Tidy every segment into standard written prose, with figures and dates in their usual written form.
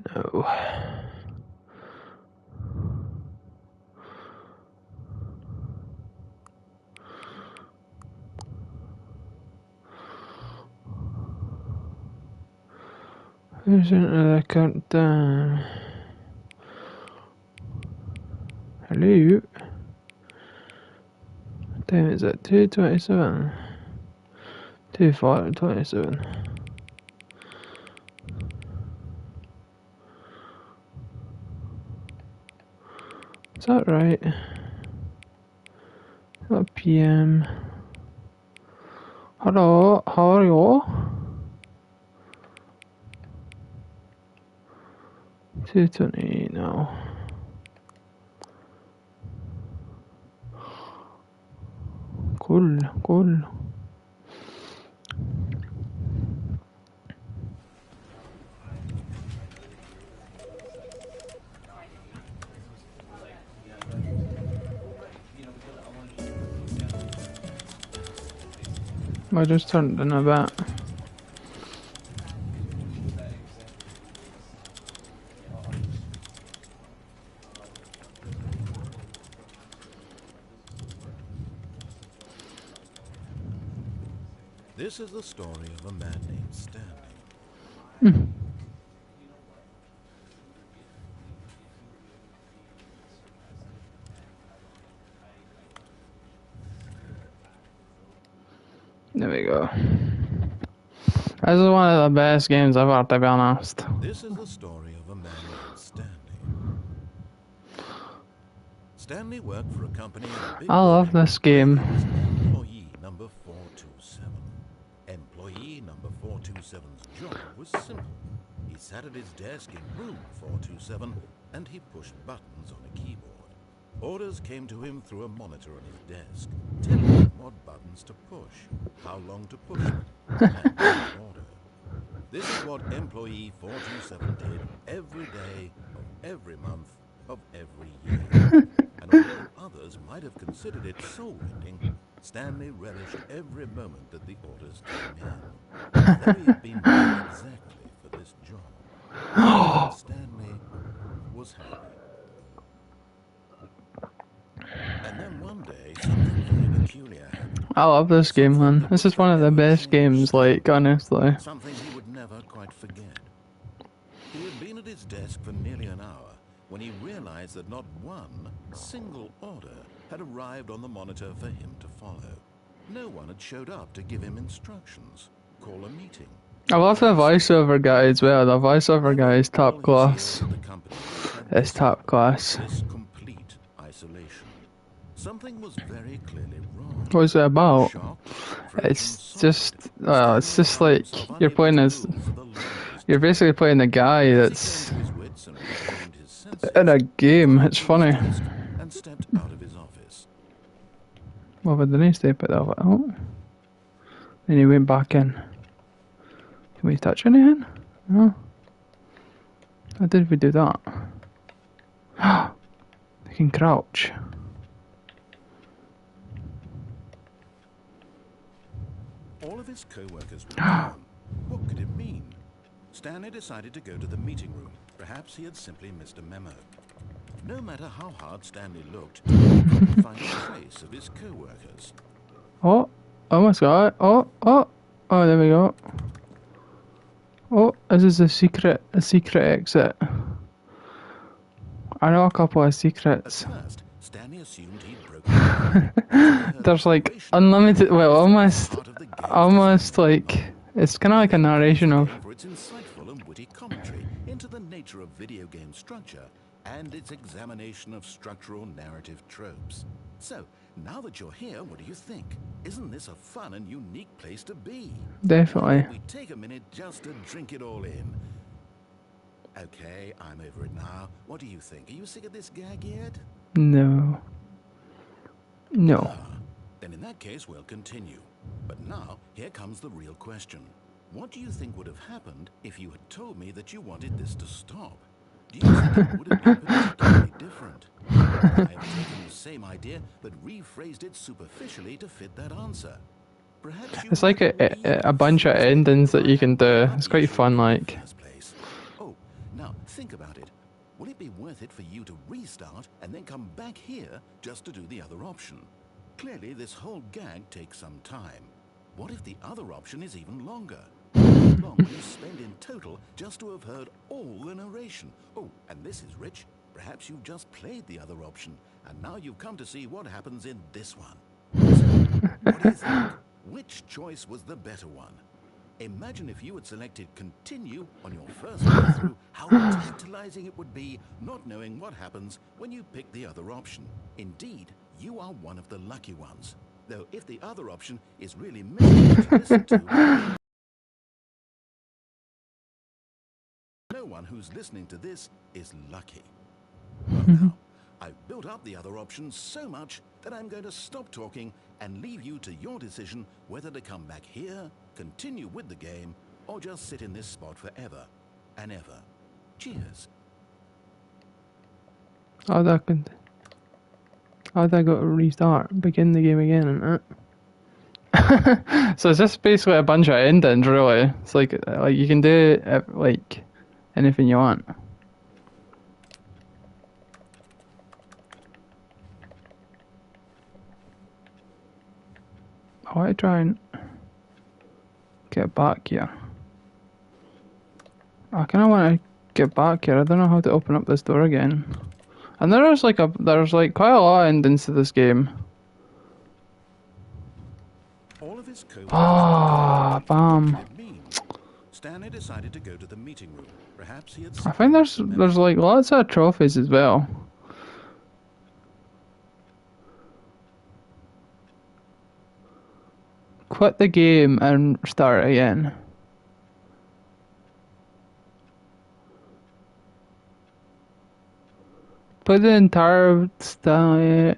No. Who's into the countdown? Hello? What time is it? 2:27. 2:27. Is that right? What PM? Hello? How are you? 2:20 now. Cool, cool. I just turned in a bit. This is the story of a man named Stanley. There we go. This is one of the best games I've ever, to be honest. This is the story of a man named Stanley. Stanley worked for a company. I love this game. Employee number 427. Employee number 427's job was simple. He sat at his desk in room 427 and he pushed buttons on a keyboard. Orders came to him through a monitor on his desk, telling him what buttons to push, how long to push them, and what order. This is what employee 427 did every day of every month of every year. And although others might have considered it soul-rending, Stanley relished every moment that the orders came in. Though he had been made exactly for this job, Stanley was happy. And then one day, something very peculiar happened. I love this game, man. This is one of the best games, like, honestly. Something he would never quite forget. He had been at his desk for nearly an hour when he realized that not one single order had arrived on the monitor for him to follow. No one had showed up to give him instructions, call a meeting. I love the voiceover guy as well. The voiceover guy is top class. It's top class. This complete isolation. Something was very clearly wrong. What's it about? It's just like you're playing as, you're basically playing a guy that's in a game. It's funny. And stepped out of his office. Well, but didn't he step out? Oh. Then he went back in. Can we touch anything? No. How did we do that? We can crouch. All of his co-workers were gone. What could it mean? Stanley decided to go to the meeting room. Perhaps he had simply missed a memo. No matter how hard Stanley looked, he couldn't find a trace of his co-workers. Oh, almost got it. Oh, there we go. Oh, this is a secret exit. I know a couple of secrets. At first, Stanley assumed he'd broken. There's like unlimited, well, almost like, it's kind of like a narration of. For its insightful and witty commentary into the nature of video game structure and its examination of structural narrative tropes. So, now that you're here, what do you think? Isn't this a fun and unique place to be? Definitely. We take a minute just to drink it all in. Okay, I'm over it now. What do you think? Are you sick of this gag yet? No. Then in that case, we'll continue. But now, here comes the real question. What do you think would have happened if you had told me that you wanted this to stop? Do you think it would have been particularly different? I have taken the same idea, but rephrased it superficially to fit that answer. Perhaps It's like a bunch of endings that you can do. It's quite fun, like. Oh, now Think about it. Will it be worth it for you to restart and then come back here just to do the other option? Clearly, this whole gag takes some time. What if the other option is even longer? How long will you spend in total just to have heard all the narration? Oh, and this is rich. Perhaps you've just played the other option, and now you've come to see what happens in this one. So, what do you think? Which choice was the better one? Imagine if you had selected continue on your first playthrough, how tantalizing it would be not knowing what happens when you pick the other option. Indeed, you are one of the lucky ones. Though if the other option is really miserable to listen to, no one who's listening to this is lucky. Well now, I've built up the other option so much that I'm going to stop talking and leave you to your decision whether to come back here, continue with the game, or just sit in this spot forever and ever. Cheers. How'd I got to restart? Begin the game again, isn't it? So it's just basically a bunch of endings, really. It's like you can do like anything you want. I want to try and get back here. I kind of want to get back here. I don't know how to open up this door again. And there's quite a lot of endings to this game. All of his Bam. Stanley decided to go to the meeting room. Perhaps he had I think there's like lots of trophies as well. Quit the game and start again. Put the entire Stanley.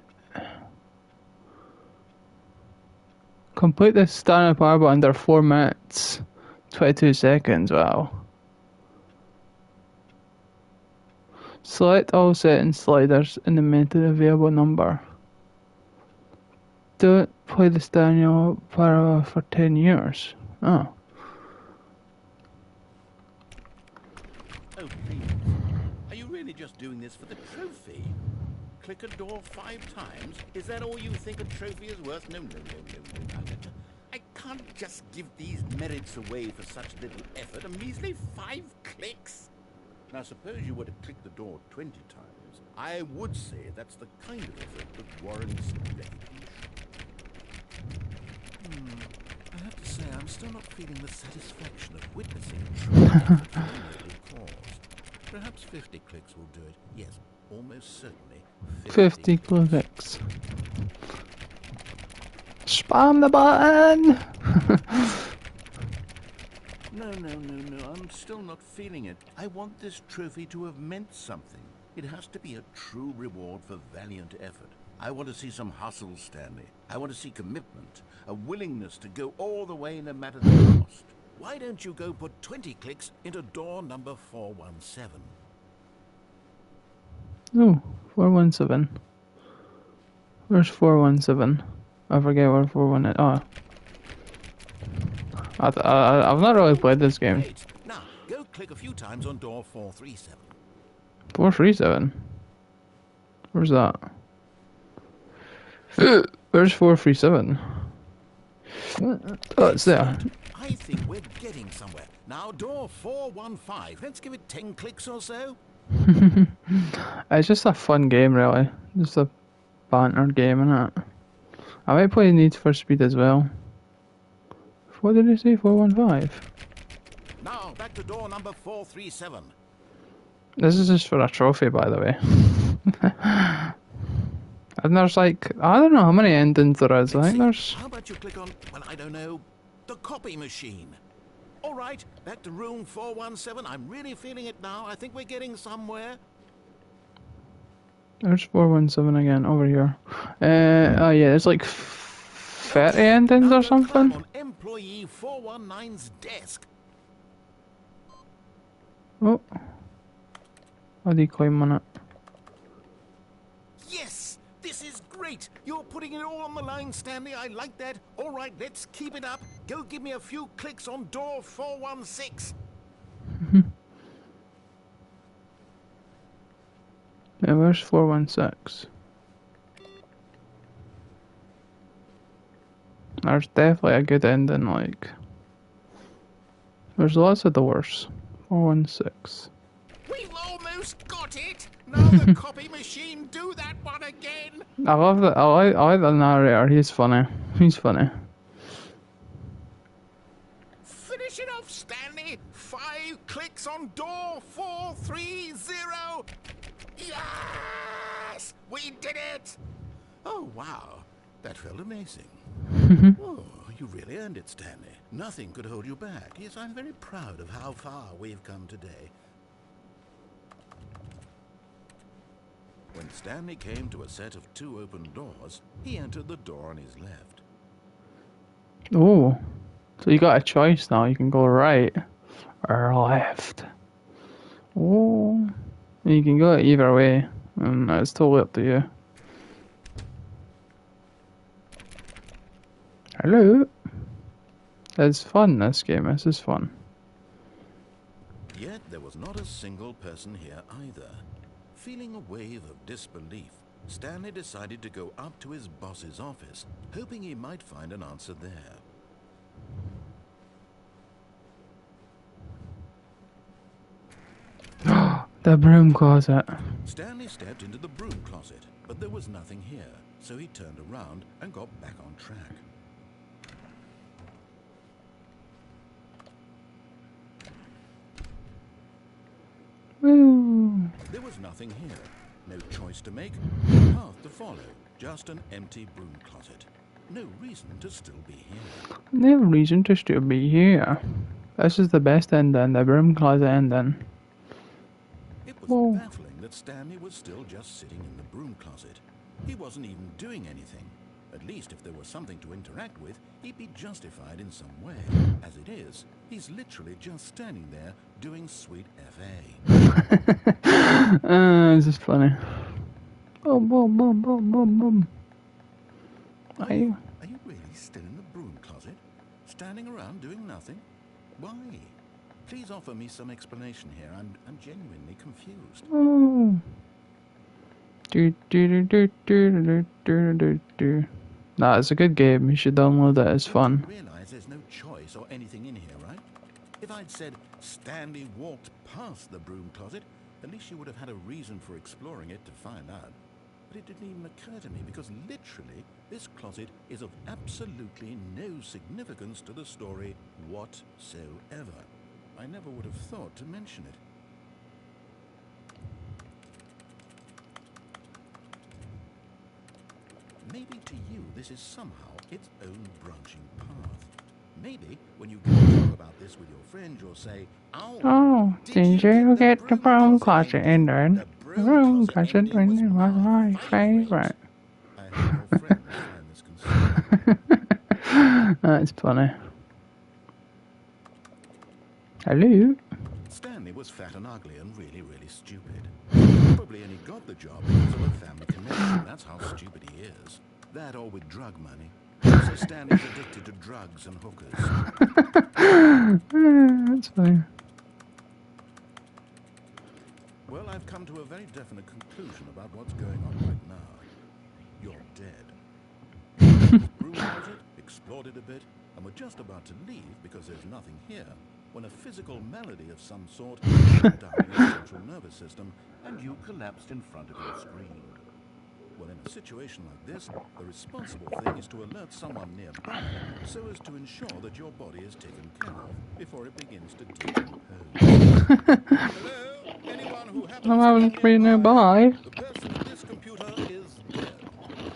Complete the Stanley Parable under 4 minutes, 22 seconds. Wow. Select all settings sliders and the available number. Don't play the Stanley Parable for 10 years. Oh. Oh, please. Are you really just doing this for the trophy? Click a door 5 times? Is that all you think a trophy is worth? No. I can't just give these merits away for such little effort. A measly 5 clicks? Now, suppose you were to click the door 20 times. I would say that's the kind of effort that warrants recognition. I have to say, I'm still not feeling the satisfaction of witnessing true effort caused. Perhaps 50 clicks will do it. Yes, almost certainly 50 clicks. Spam the button! No. I'm still not feeling it. I want this trophy to have meant something. It has to be a true reward for valiant effort. I want to see some hustle, Stanley. I want to see commitment, a willingness to go all the way no matter the cost. Why don't you go put 20 clicks into door number 417? Oh, 417. Where's 417? I forget where 417 is. Oh. I've not really played this game. Great. Now, go click a few times on door 437. 437? Where's that? Where's 437? Oh, it's there. I think we're getting somewhere. Now, door 415. Let's give it 10 clicks or so. It's just a fun game, really. Just a banter game, innit? I might play Need for Speed as well. What did you say? 415? Now, back to door number 437. This is just for a trophy, by the way. And there's like, I don't know how many endings there is. I think there's... How about you click on, well, I don't know, the copy machine? All right, back to room 417. I'm really feeling it now. I think we're getting somewhere. There's 417 again, over here. Oh yeah, it's like 30 endings or something. On employee 419's desk. Oh. How do you climb on it? Yes, this is great. You're putting it all on the line, Stanley. I like that. All right, let's keep it up. Go give me a few clicks on door 416. Yeah, where's 416? There's definitely a good ending, like. There's lots of doors. 416. We've almost got it! Now the copy machine do that one again! I love that. I like the narrator. He's funny. He's funny. Finish it off, Stanley! 5 clicks on door 430! Yes! We did it! Oh, wow. That felt amazing. Oh, you really earned it, Stanley. Nothing could hold you back. Yes, I'm very proud of how far we've come today. When Stanley came to a set of 2 open doors, he entered the door on his left. Oh, so you got a choice now. You can go right or left. Oh, you can go either way, and it's totally up to you. Hello. It's fun, this game. This is fun. Yet there was not a single person here either. Feeling a wave of disbelief, Stanley decided to go up to his boss's office, hoping he might find an answer there. The broom closet. Stanley stepped into the broom closet, but there was nothing here, so he turned around and got back on track. Woo. There was nothing here. No choice to make, no path to follow. Just an empty broom closet. No reason to still be here. No reason to still be here. This is the best ending, the broom closet ending. It was Whoa. baffling that Stanley was still just sitting in the broom closet. He wasn't even doing anything. At least if there was something to interact with, he'd be justified in some way. As it is, he's literally just standing there doing sweet FA. This is funny. Boom, boom, boom, boom, boom, boom. Are you really still in the broom closet? Standing around doing nothing? Why? Please offer me some explanation here. I'm genuinely confused. Oh. Do do do do do do do do. Nah, it's a good game. You should download it. It's fun. You realize there's no choice or anything in here, right? If I'd said Stanley walked past the broom closet, at least you would have had a reason for exploring it to find out. But it didn't even occur to me because literally this closet is of absolutely no significance to the story whatsoever. I never would have thought to mention it. Maybe to you this is somehow its own branching path. Maybe when you go to talk about this with your friend, you'll say, Oh, did you get the broom closet ending? The broom closet ending was my favorite. I hope your friend will find this concerning. That's funny. Hello? Stanley was fat and ugly and really, really stupid. Probably only got the job because of a family connection. That's how stupid he is. That or with drug money. So Stanley's addicted to drugs and hookers. That's funny. Well, I've come to a very definite conclusion about what's going on right now. You're dead. The broom closet, explored it a bit, and we're just about to leave because there's nothing here, when a physical malady of some sort shut down your central nervous system and you collapsed in front of your screen. Well, in a situation like this, the responsible thing is to alert someone nearby so as to ensure that your body is taken care of before it begins to decompose. Hello? Anyone who happens to be nearby? The person in this computer is dead.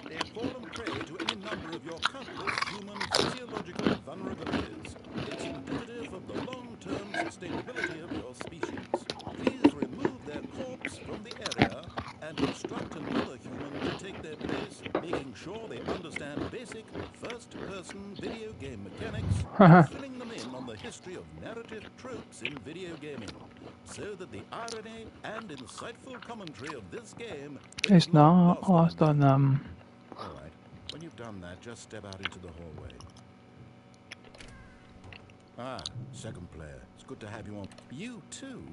They've fallen prey to any number of your countless human physiological vulnerabilities. It's indicative of the long-term sustainability of your species. Please remove their corpse from the area and instruct another human to take their place, making sure they understand basic first-person video game mechanics and filling them in on the history of narrative tropes in video gaming, so that the irony and insightful commentary of this game is It's not lost on them. All right, when you've done that, just step out into the hallway. Ah, second player. It's good to have you on. You too?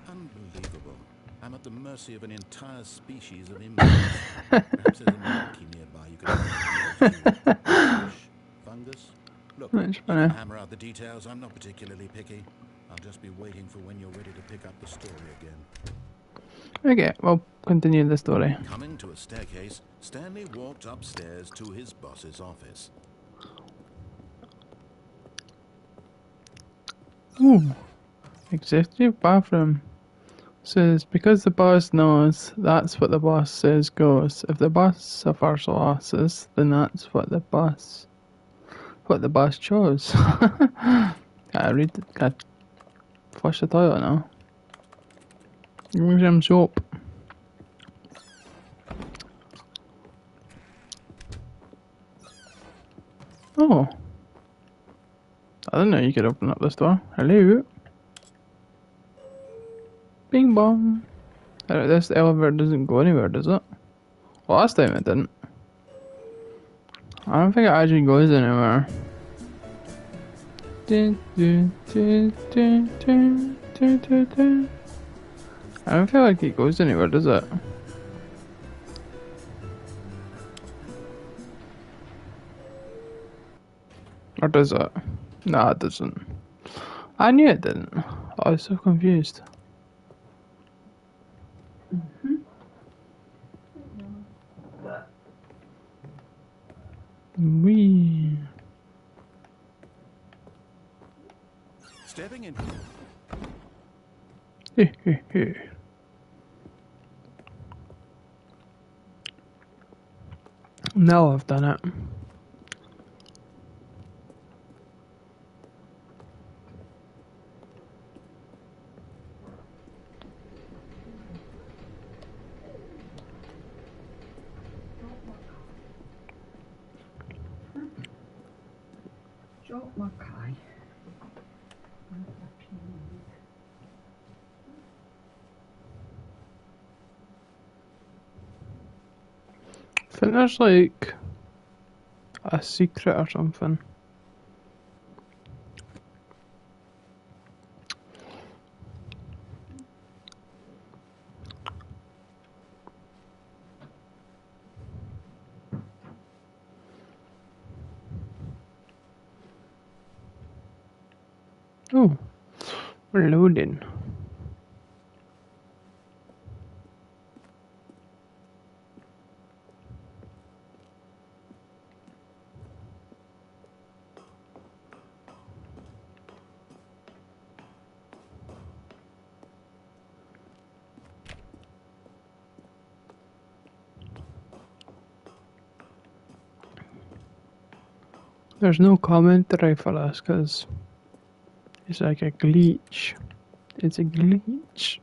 Unbelievable. I'm at the mercy of an entire species of insects. Perhaps there's a monkey nearby you could fish, fungus. Look, That's you can funny. hammer out the details. I'm not particularly picky. I'll just be waiting for when you're ready to pick up the story again. Okay, we'll continue the story. Coming to a staircase, Stanley walked upstairs to his boss's office. Ooh, executive bathroom. Says, because the boss knows, that's what the boss says goes. If the boss suffers losses, then that's what the boss chose. Can I flush the toilet now? Give me some soap. Oh. I didn't know you could open up this door. Hello? Bing bong. This elevator doesn't go anywhere, does it? Well, last time it didn't. I don't think it actually goes anywhere. I don't feel like it goes anywhere, does it? Or does it? No, it doesn't. I knew it didn't. I was so confused. Wee. Stepping in. Now I've done it. I think there's like a secret or something. Oh, we're loading. There's no commentary for this because it's like a glitch. It's a glitch.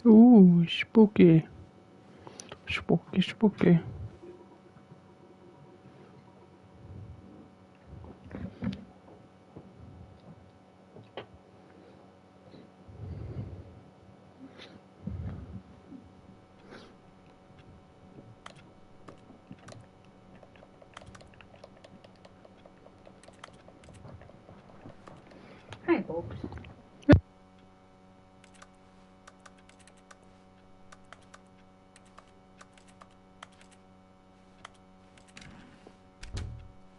Ooh, spooky. Spooky, spooky. Hi, folks.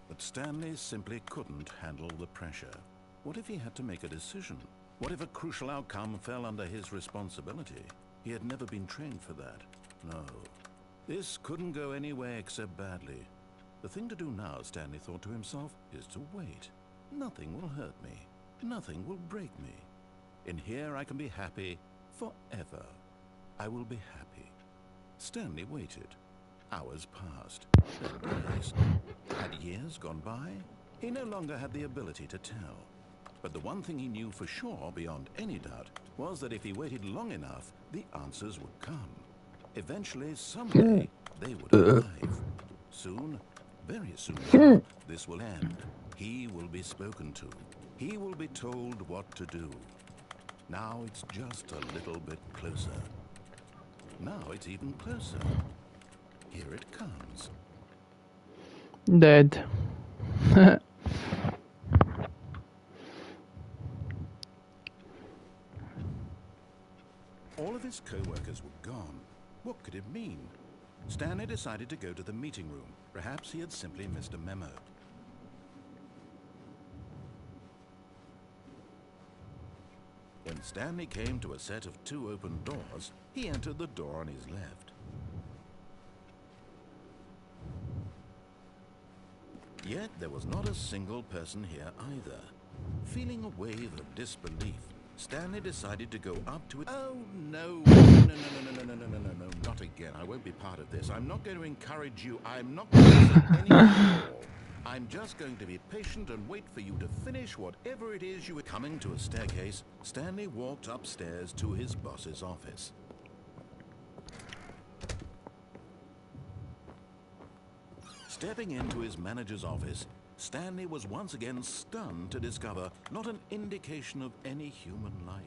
But Stanley simply couldn't handle the pressure. What if he had to make a decision? What if a crucial outcome fell under his responsibility? He had never been trained for that. No. This couldn't go any way except badly. The thing to do now, Stanley thought to himself, is to wait. Nothing will hurt me. Nothing will break me. In here I can be happy forever. I will be happy. Stanley waited. Hours passed. Then days. Had years gone by? He no longer had the ability to tell. But the one thing he knew for sure, beyond any doubt, was that if he waited long enough, the answers would come. Eventually, someday, they would arrive. Soon, very soon now, this will end. He will be spoken to. He will be told what to do. Now it's just a little bit closer. Now it's even closer. Here it comes. Dead. All of his co-workers were gone. What could it mean? Stanley decided to go to the meeting room. Perhaps he had simply missed a memo. When Stanley came to a set of 2 open doors, he entered the door on his left. Yet there was not a single person here either. Feeling a wave of disbelief, Stanley decided to go up to it. Oh, no, not again. I won't be part of this. I'm not going to encourage you. I'm not going to say anything at all. I'm just going to be patient and wait for you to finish whatever it is you were. Coming to a staircase, Stanley walked upstairs to his boss's office. Stepping into his manager's office, Stanley was once again stunned to discover not an indication of any human life.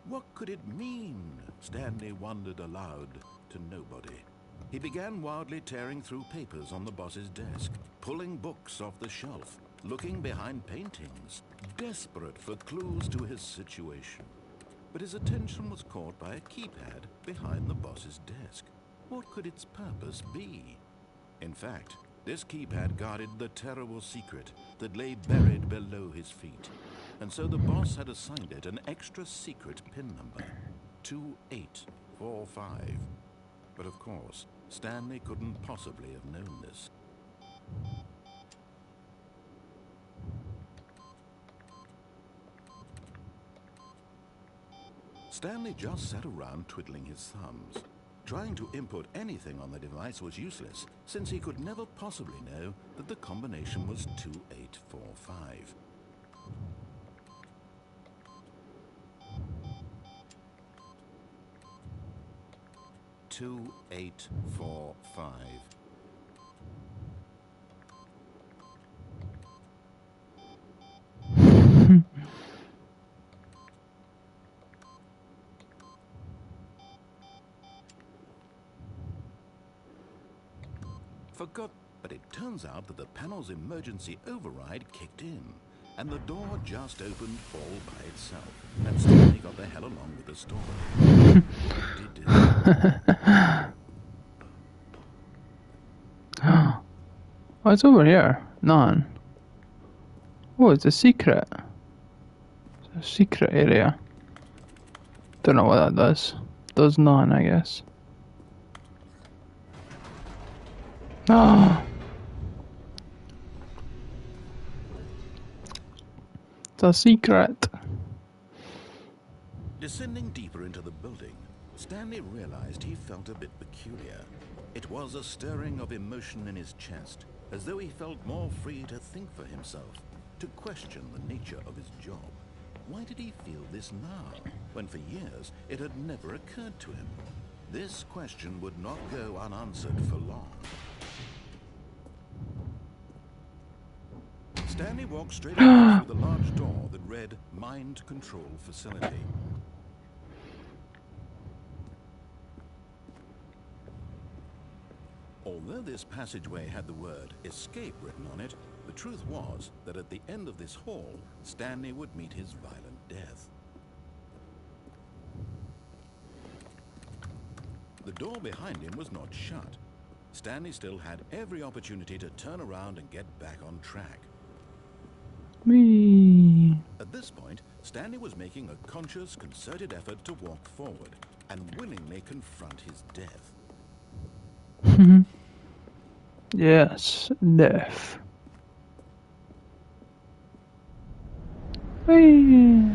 What could it mean? Stanley wondered aloud to nobody. He began wildly tearing through papers on the boss's desk, pulling books off the shelf, looking behind paintings, desperate for clues to his situation. But his attention was caught by a keypad behind the boss's desk. What could its purpose be? In fact, this keypad guarded the terrible secret that lay buried below his feet. And so the boss had assigned it an extra secret PIN number, 2845. But of course, Stanley couldn't possibly have known this. Stanley just sat around twiddling his thumbs. Trying to input anything on the device was useless, since he could never possibly know that the combination was 2845. Forgot, but it turns out that the panel's emergency override kicked in, and the door just opened all by itself, and Stanley got the hell along with the story. What did Oh, it's over here. None. Oh, it's a secret. It's a secret area. Don't know what that does. Does none, I guess. Oh. It's a secret. Descending deeper into the building, Stanley realized he felt a bit peculiar. It was a stirring of emotion in his chest, as though he felt more free to think for himself, to question the nature of his job. Why did he feel this now, when for years it had never occurred to him? This question would not go unanswered for long. Stanley walked straight ahead through the large door that read Mind Control Facility. Although this passageway had the word escape written on it, the truth was that at the end of this hall, Stanley would meet his violent death. The door behind him was not shut. Stanley still had every opportunity to turn around and get back on track. Me. At this point, Stanley was making a conscious, concerted effort to walk forward and willingly confront his death. Yes, death. Whee.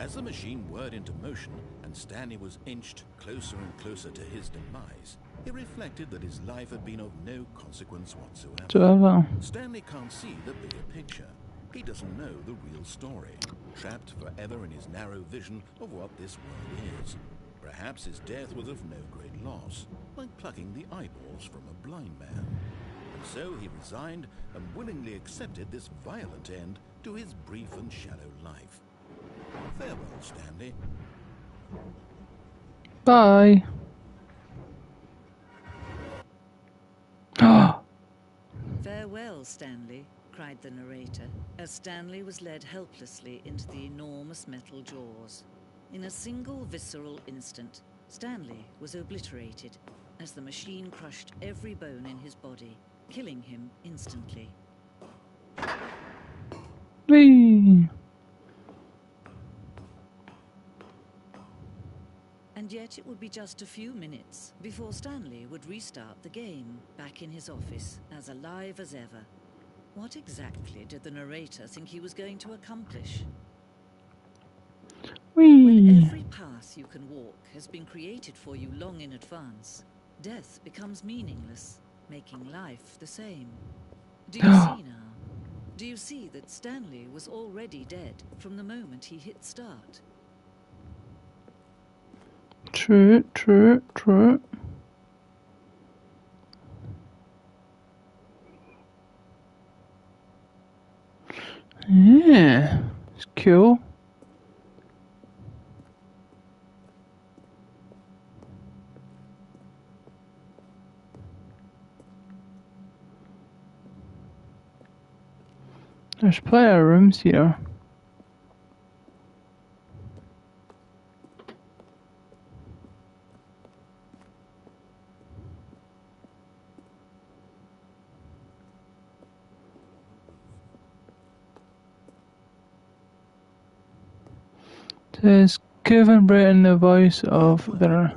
As the machine whirred into motion and Stanley was inched closer and closer to his demise, he reflected that his life had been of no consequence whatsoever. Stanley can't see the bigger picture. He doesn't know the real story, trapped forever in his narrow vision of what this world is. Perhaps his death was of no great loss, like plucking the eyeballs from a blind man. And so he resigned and willingly accepted this violent end to his brief and shallow life. Farewell, Stanley. Bye. Farewell, Stanley, cried the narrator, as Stanley was led helplessly into the enormous metal jaws. In a single visceral instant, Stanley was obliterated as the machine crushed every bone in his body, killing him instantly. Whee! And yet it would be just a few minutes before Stanley would restart the game, back in his office, as alive as ever. What exactly did the narrator think he was going to accomplish? Whee! When every path you can walk has been created for you long in advance, death becomes meaningless, making life the same. Do you see now? Do you see that Stanley was already dead from the moment he hit start? True, true, true. Yeah, it's cool. There's plenty of rooms here. Says Kevin Britton, the voice of the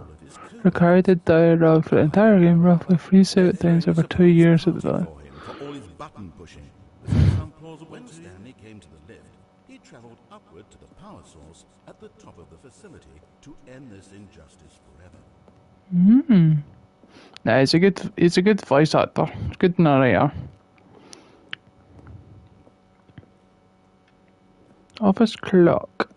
recorded dialogue for the entire game, roughly 3 times over 2 years at the time. For all his button pushing, was that some plausible? When Stanley came to the lift, he traveled upward to the power source at the top of the facility to end this injustice forever. Nah, he's a good voice actor, good narrator. Office clock.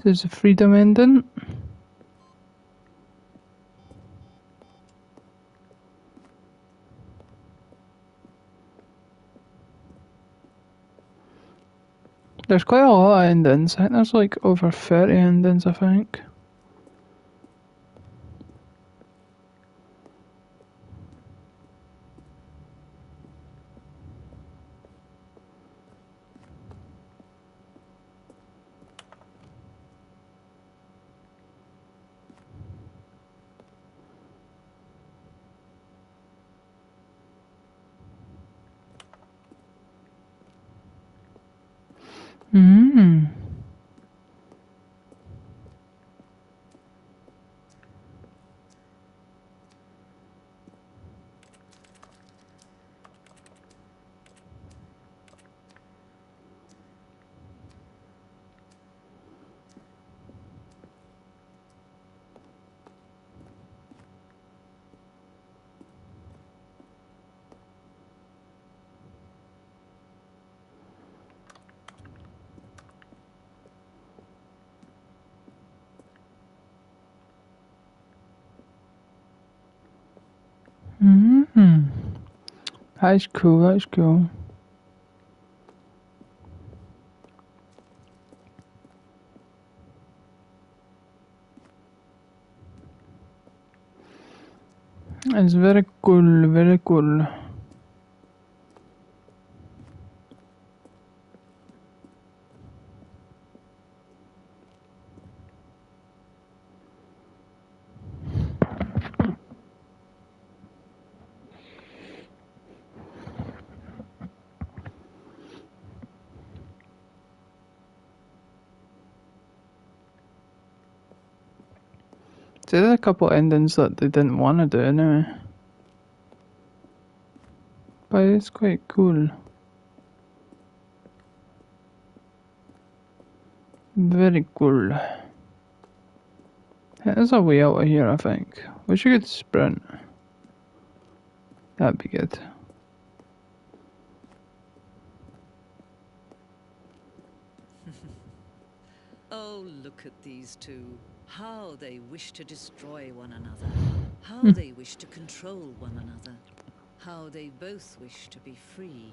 There's a freedom ending. There's quite a lot of endings. I think there's like over 30 endings, I think. That's cool, that's cool. It's very cool, very cool. There's a couple endings that they didn't want to do anyway. But it's quite cool. Very cool. There's a way out of here, I think. Wish you could sprint. That'd be good. Oh, look at these two. How they wish to destroy one another. How they wish to control one another. How they both wish to be free.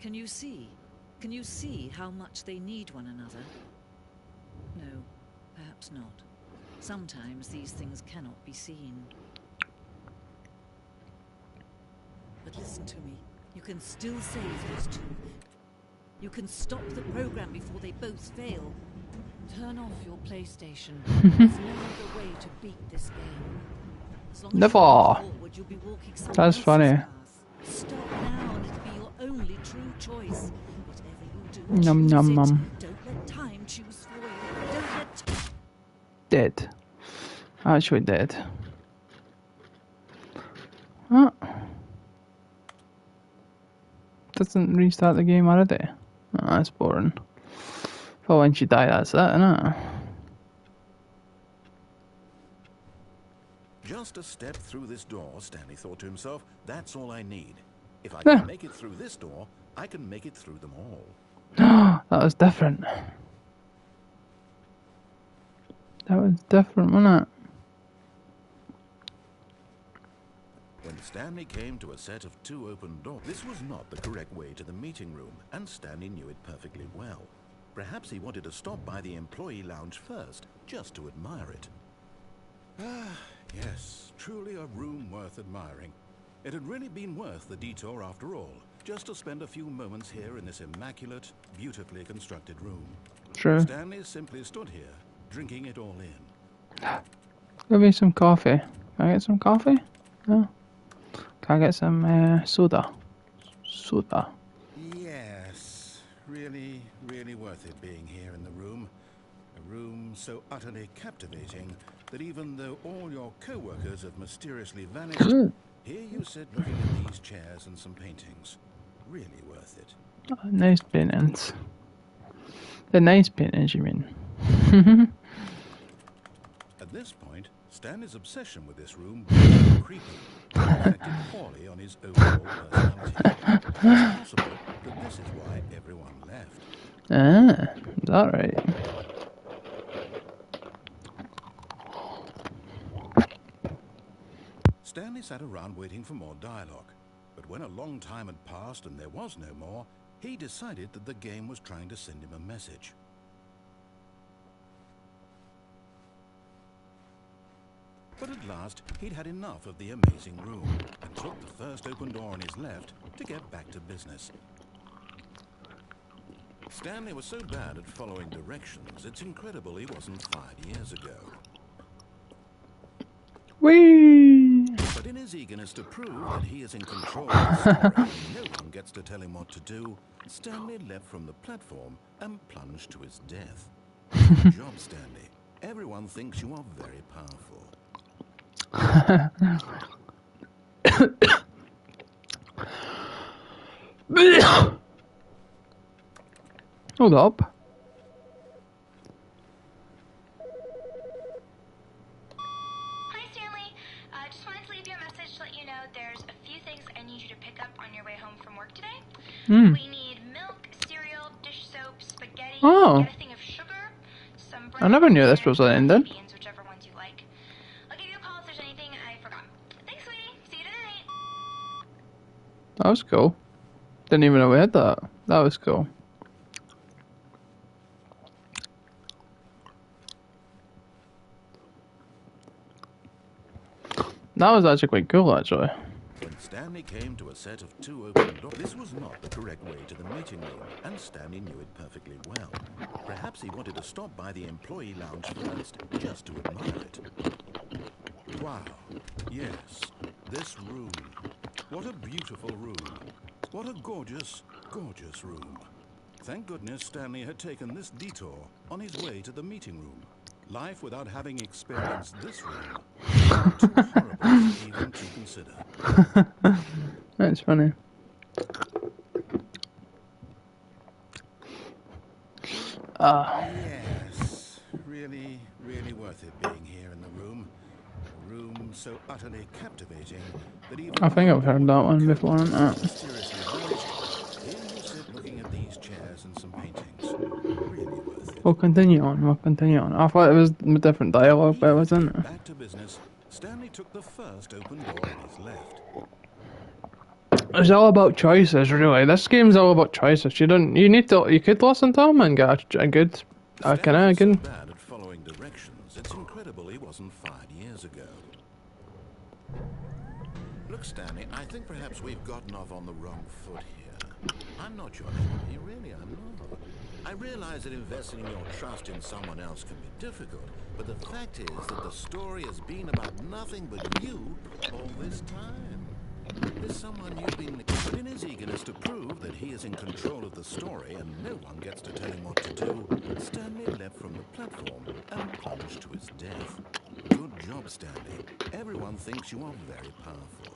Can you see? Can you see how much they need one another? No, perhaps not. Sometimes these things cannot be seen. But listen to me. You can still save these two. You can stop the program before they both fail. Turn off your PlayStation. There's no other way to beat this game. As long as Never. you move forward, you'll be walking someone That's else's funny. path. Stop now and it'll be your only true choice. Whatever you do, Nom choose nom it. nom. Don't let time choose for you. Don't let Dead. Actually dead. Oh. Doesn't restart the game already. Oh, that's boring. Well, once you die, that's it, innit? Just a step through this door, Stanley thought to himself. That's all I need. If I Yeah. can make it through this door, I can make it through them all. That was different. That was different, wasn't it? When Stanley came to a set of two open doors, this was not the correct way to the meeting room, and Stanley knew it perfectly well. Perhaps he wanted to stop by the employee lounge first, just to admire it. Ah, yes, truly a room worth admiring. It had really been worth the detour after all, just to spend a few moments here in this immaculate, beautifully constructed room. True. Stanley simply stood here, drinking it all in. Give me some coffee. Can I get some coffee? No. Can I get some soda? Soda. Yes, really, really worth it being here in the room. A room so utterly captivating that even though all your co-workers have mysteriously vanished, here you sit looking at these chairs and some paintings. Really worth it. Oh, nice paintings. The nice paintings, you mean? At this point, Stanley's obsession with this room became creepy and reflected poorly on his overall personality. It's possible that this is why everyone left. Ah, is that right? Stanley sat around waiting for more dialogue, but when a long time had passed and there was no more, he decided that the game was trying to send him a message. But at last, he'd had enough of the amazing room and took the first open door on his left to get back to business. Stanley was so bad at following directions, it's incredible he wasn't 5 years ago. Whee! But in his eagerness to prove that he is in control of the story and no one gets to tell him what to do, Stanley leapt from the platform and plunged to his death. Good job, Stanley. Everyone thinks you are very powerful. Hold up. Hi, Stanley. Just wanted to leave you a message to let you know there's a few things I need you to pick up on your way home from work today. We need milk, cereal, dish soap, spaghetti, Oh. get a thing of sugar, some bread. I never knew this was an and ending. beans, whichever ones you like. I'll give you a call if there's anything I forgot. Thanks, sweetie. See you tonight. That was cool. Didn't even know we had that. That was cool. That was actually quite cool, actually. When Stanley came to a set of two open doors, this was not the correct way to the meeting room, and Stanley knew it perfectly well. Perhaps he wanted to stop by the employee lounge first, just to admire it. Wow. Yes, this room. What a beautiful room. What a gorgeous, gorgeous room. Thank goodness Stanley had taken this detour on his way to the meeting room. Life without having experienced this room too horrible even to consider. That's funny. Yes, really, really worth it being here in the room. A room so utterly captivating that even I think I've heard that one before, could haven't I? mysteriously vanish. Here you sit looking at these chairs and some paintings. Really worth it. We'll continue on, we'll continue on. I thought it was a different dialogue, but it wasn't. Back to business, Stanley took the first open door on his left. It's all about choices, really. This game's all about choices. You could listen to them and get a good, Stanley was so bad at following directions, it's incredible he wasn't fired years ago. Look, Stanley, I think perhaps we've gotten off on the wrong foot here. I'm not your enemy, really, I'm not. I realize that investing your trust in someone else can be difficult, but the fact is that the story has been about nothing but you all this time. There's someone you've been... But in his eagerness to prove that he is in control of the story and no one gets to tell him what to do, Stanley leapt from the platform and plunged to his death. Good job, Stanley. Everyone thinks you are very powerful.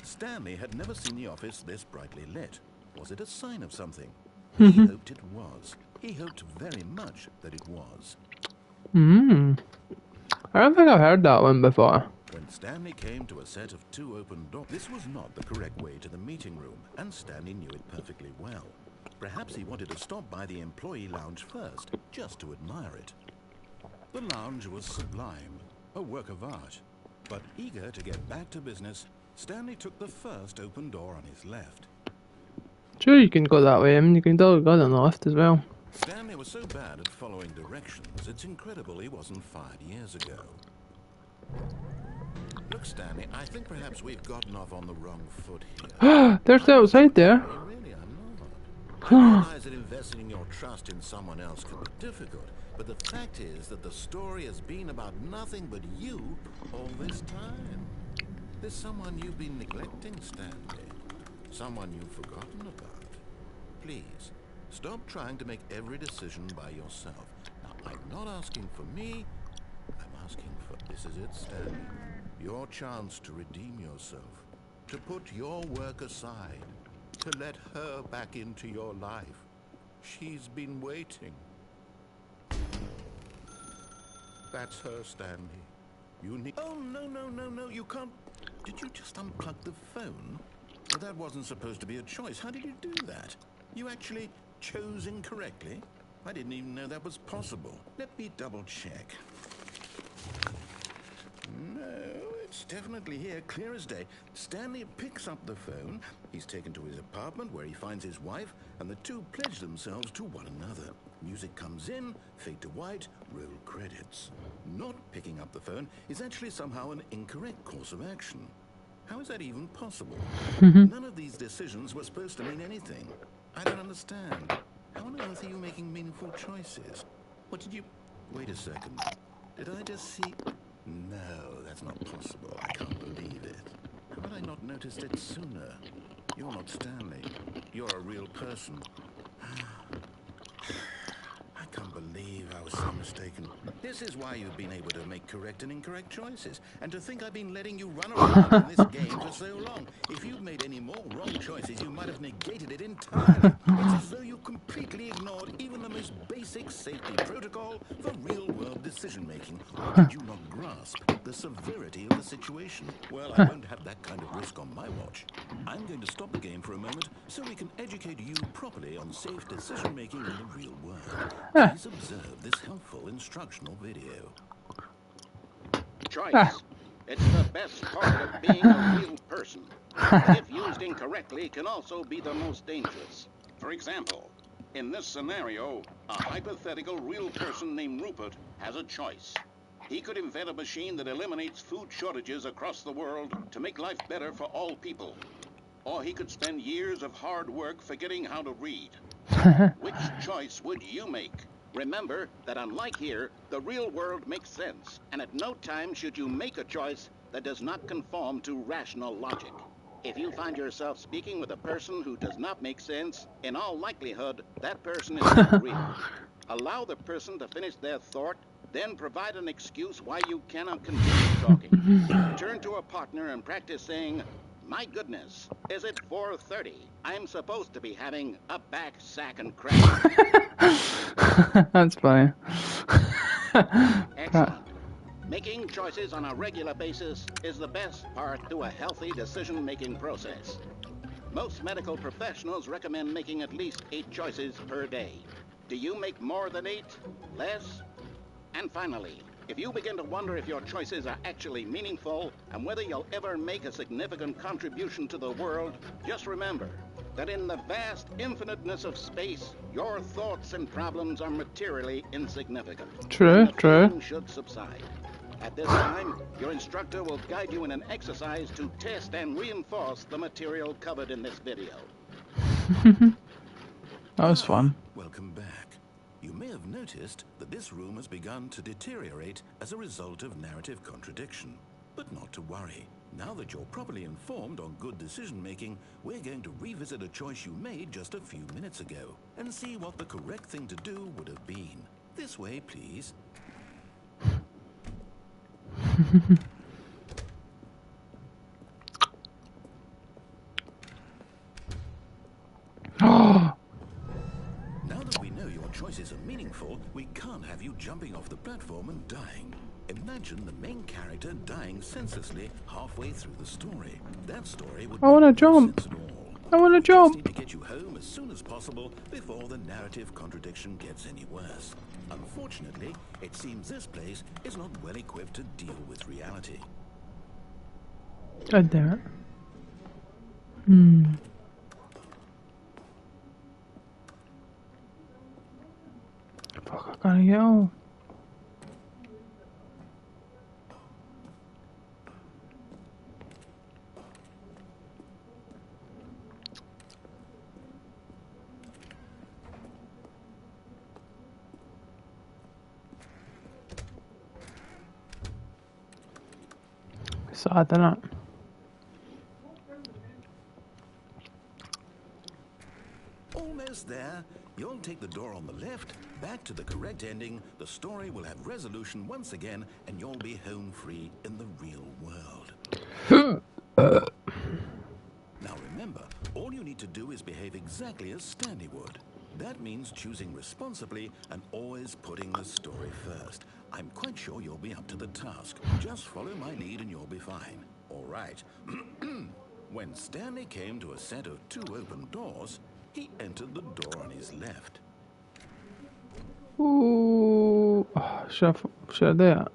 Stanley had never seen the office this brightly lit. Was it a sign of something? He hoped it was. He hoped very much that it was. I don't think I've heard that one before. When Stanley came to a set of two open doors, this was not the correct way to the meeting room, and Stanley knew it perfectly well. Perhaps he wanted to stop by the employee lounge first, just to admire it. The lounge was sublime, a work of art. But eager to get back to business, Stanley took the first open door on his left. Sure, you can go that way, and you can go on the left as well. Stanley was so bad at following directions, it's incredible he wasn't fired years ago. Look, Stanley, I think perhaps we've gotten off on the wrong foot here. There's the outside there. Really, I'm not. I realize that investing your trust in someone else can be difficult, but the fact is that the story has been about nothing but you all this time. There's someone you've been neglecting, Stanley. Someone you've forgotten about. Please, stop trying to make every decision by yourself. Now, I'm not asking for me. I'm asking for... This is it, Stanley. Your chance to redeem yourself. To put your work aside. To let her back into your life. She's been waiting. That's her, Stanley. You need... Oh, no, you can't... Did you just unplug the phone? Well, that wasn't supposed to be a choice. How did you do that? You actually chose incorrectly? I didn't even know that was possible. Let me double check. No, it's definitely here, clear as day. Stanley picks up the phone. He's taken to his apartment where he finds his wife, and the two pledge themselves to one another. Music comes in, fade to white, roll credits. Not picking up the phone is actually somehow an incorrect course of action. How is that even possible? None of these decisions were supposed to mean anything. I don't understand. How on earth are you making meaningful choices? What did you... Wait a second. Did I just see... No, that's not possible. I can't believe it. How had I not noticed it sooner? You're not Stanley. You're a real person. I can't believe I was so mistaken. This is why you've been able to make correct and incorrect choices. And to think I've been letting you run around in this game for so long. If you'd made any more wrong choices, you might have negated it entirely. It's as though you completely ignored even the most basic safety protocol for real-world decision-making. Or did you not grasp the severity of the situation? Well, I won't have that kind of risk on my watch. I'm going to stop the game for a moment so we can educate you properly on safe decision-making in the real world. Please observe this helpful instructional video. Choice. It's the best part of being a real person. But if used incorrectly, can also be the most dangerous. For example, in this scenario, a hypothetical real person named Rupert has a choice. He could invent a machine that eliminates food shortages across the world to make life better for all people. Or he could spend years of hard work forgetting how to read. Which choice would you make? Remember that unlike here, the real world makes sense, and at no time should you make a choice that does not conform to rational logic. If you find yourself speaking with a person who does not make sense, in all likelihood, that person is not real. Allow the person to finish their thought, then provide an excuse why you cannot continue talking. Turn to a partner and practice saying, "My goodness, is it 4:30? I'm supposed to be having a back, sack, and crack." That's funny. Excellent. Making choices on a regular basis is the best part to a healthy decision-making process. Most medical professionals recommend making at least 8 choices per day. Do you make more than 8? Less? And finally, if you begin to wonder if your choices are actually meaningful and whether you'll ever make a significant contribution to the world, just remember that in the vast infiniteness of space, your thoughts and problems are materially insignificant. True, And the true. feeling should subside. At this time, your instructor will guide you in an exercise to test and reinforce the material covered in this video. That was fun. Welcome back. You may have noticed that this room has begun to deteriorate as a result of narrative contradiction. But not to worry. Now that you're properly informed on good decision-making, we're going to revisit a choice you made just a few minutes ago and see what the correct thing to do would have been. This way, please. Oh, Now that we know your choices are meaningful, we can't have you jumping off the platform and dying. Imagine the main character dying senselessly halfway through the story. That story would I wanna make no jump. sense at all. I wanna We just jump. need to get you home as soon as possible before the narrative contradiction gets any worse. Unfortunately, it seems this place is not well equipped to deal with reality. God damn it. Fuck, I gotta get home. Sad, innit? Almost there. You'll take the door on the left, back to the correct ending, the story will have resolution once again, and you'll be home free in the real world. Now remember, all you need to do is behave exactly as Stanley would. That means choosing responsibly and always putting the story first. I'm quite sure you'll be up to the task. Just follow my lead and you'll be fine. All right. When Stanley came to a set of 2 open doors, he entered the door on his left. Ooh. Should I do it?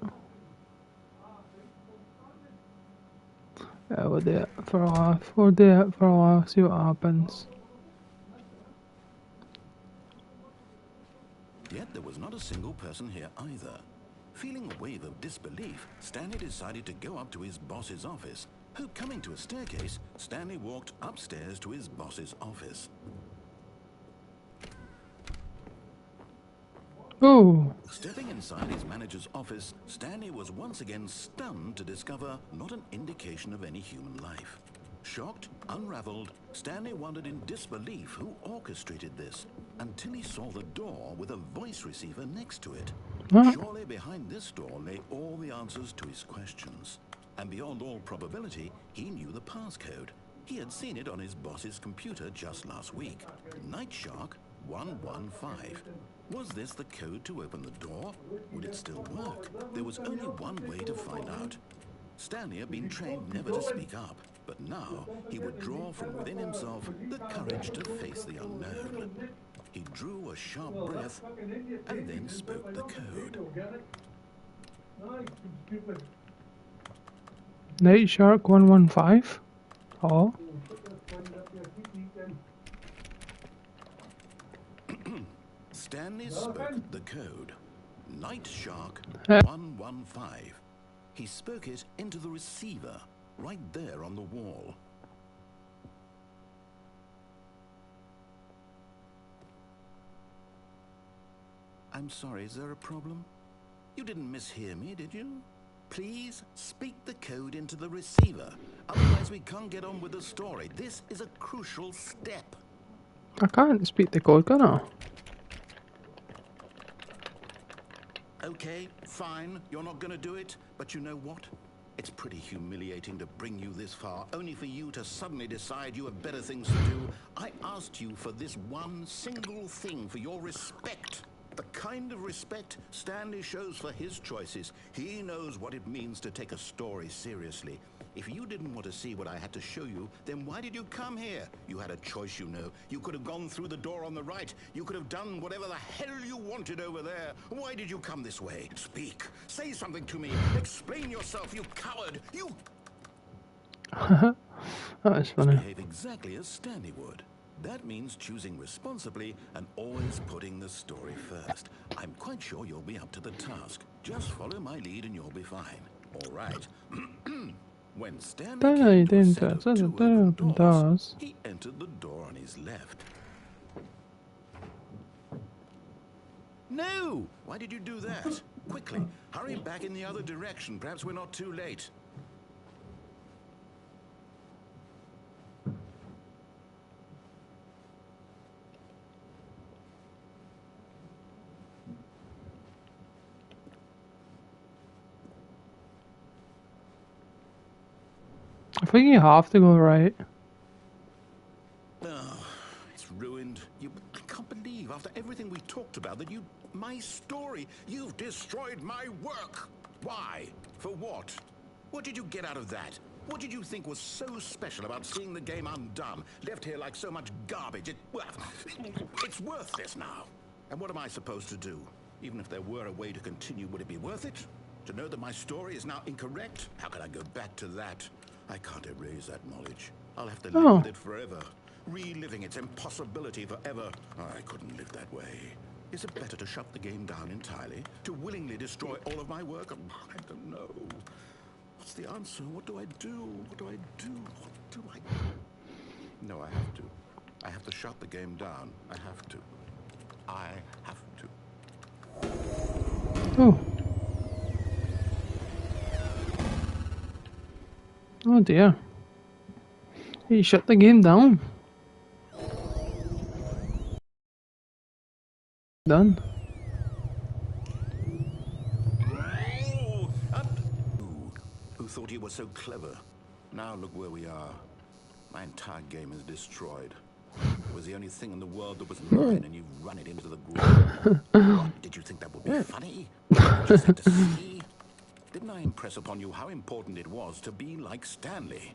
Yeah, we'll do it for a while. We'll do it for a while, see what happens. Yet there was not a single person here either. Feeling a wave of disbelief, Stanley decided to go up to his boss's office. Coming to a staircase, Stanley walked upstairs to his boss's office. Ooh. Stepping inside his manager's office, Stanley was once again stunned to discover not an indication of any human life. Shocked, unraveled, Stanley wondered in disbelief who orchestrated this, until he saw the door with a voice receiver next to it. What? Surely behind this door lay all the answers to his questions. And beyond all probability, he knew the passcode. He had seen it on his boss's computer just last week. Night Shark 115. Was this the code to open the door? Would it still work? There was only one way to find out. Stanley had been trained never to speak up, but now he would draw from within himself the courage to face the unknown. He drew a sharp breath and then spoke the code. Night Shark 115? Oh. Stanley spoke the code. Night Shark 115. He spoke it into the receiver, right there on the wall. I'm sorry, is there a problem? You didn't mishear me, did you? Please speak the code into the receiver. Otherwise we can't get on with the story. This is a crucial step. I can't speak the code, can I? Okay, fine, you're not gonna do it, but you know what? It's pretty humiliating to bring you this far, only for you to suddenly decide you have better things to do. I asked you for this one single thing, for your respect. The kind of respect Stanley shows for his choices. He knows what it means to take a story seriously. If you didn't want to see what I had to show you, then why did you come here? You had a choice, you know. You could have gone through the door on the right. You could have done whatever the hell you wanted over there. Why did you come this way? Speak. Say something to me. Explain yourself, you coward. You... That was funny. Behave exactly as Stanley would. That means choosing responsibly and always putting the story first. I'm quite sure you'll be up to the task. Just follow my lead and you'll be fine. All right. When Stanley came to a set of 2 open doors, he entered the door on his left. No! Why did you do that? Quickly, hurry back in the other direction. Perhaps we're not too late. I think you have to go right. Oh, it's ruined. I can't believe, after everything we talked about, that my story, you've destroyed my work. Why? For what? What did you get out of that? What did you think was so special about seeing the game undone, left here like so much garbage? It's worthless now. And what am I supposed to do? Even if there were a way to continue, would it be worth it? To know that my story is now incorrect? How can I go back to that? I can't erase that knowledge. I'll have to live with it forever. Reliving its impossibility forever. I couldn't live that way. Is it better to shut the game down entirely? To willingly destroy all of my work? I don't know. What's the answer? What do I do? What do I do? What do I do? No, I have to. I have to shut the game down. I have to. I have to. Oh. Oh dear. He shut the game down. Done. Who thought you were so clever? Now look where we are. My entire game is destroyed. It was the only thing in the world that was mine, and you've run it into the ground. What, did you think that would be funny? You just had to see? Didn't I impress upon you how important it was to be like Stanley?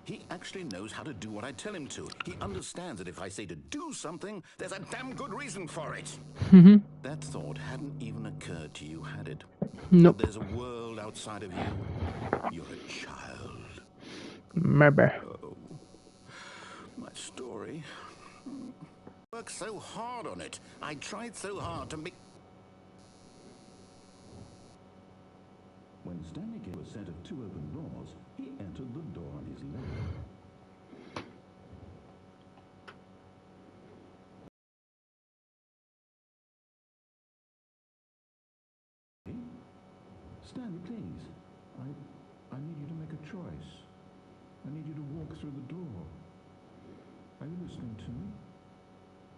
He actually knows how to do what I tell him to. He understands that if I say to do something, there's a damn good reason for it. That thought hadn't even occurred to you, had it? Nope. That there's a world outside of you. You're a child. Maybe. Oh, my story. I worked so hard on it. I tried so hard to make... When Stanley gave a set of 2 open doors, he entered the door on his left. Stanley, please. I need you to make a choice. I need you to walk through the door. Are you listening to me?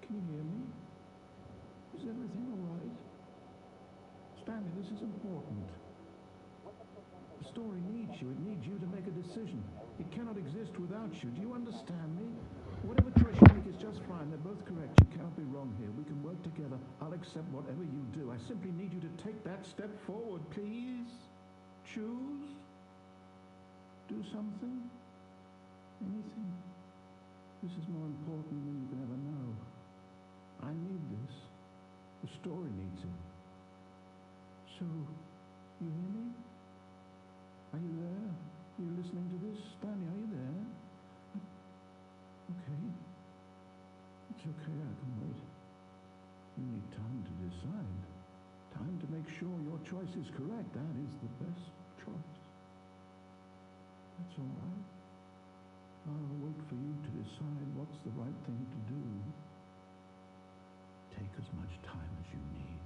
Can you hear me? Is everything all right? Stanley, this is important. The story needs you. It needs you to make a decision. It cannot exist without you. Do you understand me? Whatever choice you make is just fine. They're both correct. You cannot be wrong here. We can work together. I'll accept whatever you do. I simply need you to take that step forward, please. Choose. Do something. Anything. This is more important than you can ever know. I need this. The story needs it. So, you hear me? Are you there? Are you listening to this? Stanley, are you there? Okay. It's okay, I can wait. You need time to decide. Time to make sure your choice is correct. That is the best choice. That's all right. I'll wait for you to decide what's the right thing to do. Take as much time as you need.